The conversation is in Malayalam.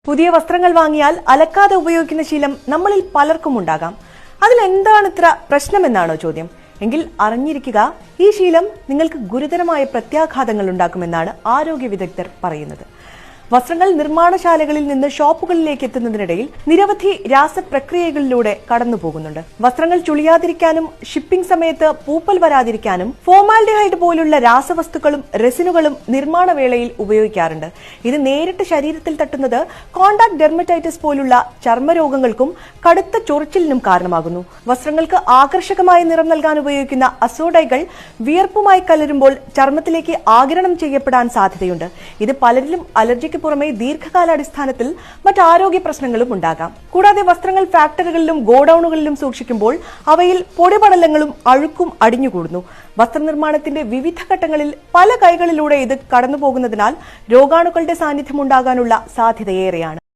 പുതിയ വസ്ത്രങ്ങൾ വാങ്ങിയാൽ അലക്കാതെ ഉപയോഗിക്കുന്ന ശീലം നമ്മളിൽ പലർക്കും ഉണ്ടാകാം. അതിലെന്താണ് ഇത്ര പ്രശ്നമെന്നാണോ ചോദ്യം? എങ്കിൽ അറിഞ്ഞിരിക്കുക, ഈ ശീലം നിങ്ങൾക്ക് ഗുരുതരമായ പ്രത്യാഘാതങ്ങൾ ഉണ്ടാക്കുമെന്നാണ് ആരോഗ്യ വിദഗ്ധർ പറയുന്നത്. വസ്ത്രങ്ങൾ നിർമ്മാണശാലകളിൽ നിന്ന് ഷോപ്പുകളിലേക്ക് എത്തുന്നതിനിടയിൽ നിരവധി രാസപ്രക്രിയകളിലൂടെ കടന്നുപോകുന്നുണ്ട്. വസ്ത്രങ്ങൾ ചുളിയാതിരിക്കാനും ഷിപ്പിംഗ് സമയത്ത് പൂപ്പൽ വരാതിരിക്കാനും ഫോമാൽഡിഹൈഡ് പോലുള്ള രാസവസ്തുക്കളും റെസിനുകളും നിർമ്മാണ വേളയിൽ ഉപയോഗിക്കാറുണ്ട്. ഇത് നേരിട്ട് ശരീരത്തിൽ തട്ടുന്നത് കോണ്ടാക്ട് ഡെർമറ്റൈറ്റിസ് പോലുള്ള ചർമ്മരോഗങ്ങൾക്കും കടുത്ത ചൊറിച്ചിലിനും കാരണമാകുന്നു. വസ്ത്രങ്ങൾക്ക് ആകർഷകമായ നിറം നൽകാൻ ഉപയോഗിക്കുന്ന അസോഡൈകൾ വിയർപ്പുമായി കലരുമ്പോൾ ചർമ്മത്തിലേക്ക് ആഗിരണം ചെയ്യപ്പെടാൻ സാധ്യതയുണ്ട്. ഇത് പലരിലും അലർജിക്ക് പുറമെ ദീർഘകാലാടിസ്ഥാനത്തിൽ മറ്റ് ആരോഗ്യ പ്രശ്നങ്ങളും ഉണ്ടാകാം. കൂടാതെ വസ്ത്രങ്ങൾ ഫാക്ടറികളിലും ഗോഡൌണുകളിലും സൂക്ഷിക്കുമ്പോൾ അവയിൽ പൊടിപടലങ്ങളും അഴുക്കും അടിഞ്ഞുകൂടുന്നു. വസ്ത്രനിർമ്മാണത്തിന്റെ വിവിധ ഘട്ടങ്ങളിൽ പല കൈകളിലൂടെ ഇത് കടന്നുപോകുന്നതിനാൽ രോഗാണുക്കളുടെ സാന്നിധ്യം ഉണ്ടാകാനുള്ള സാധ്യതയേറെയാണ്.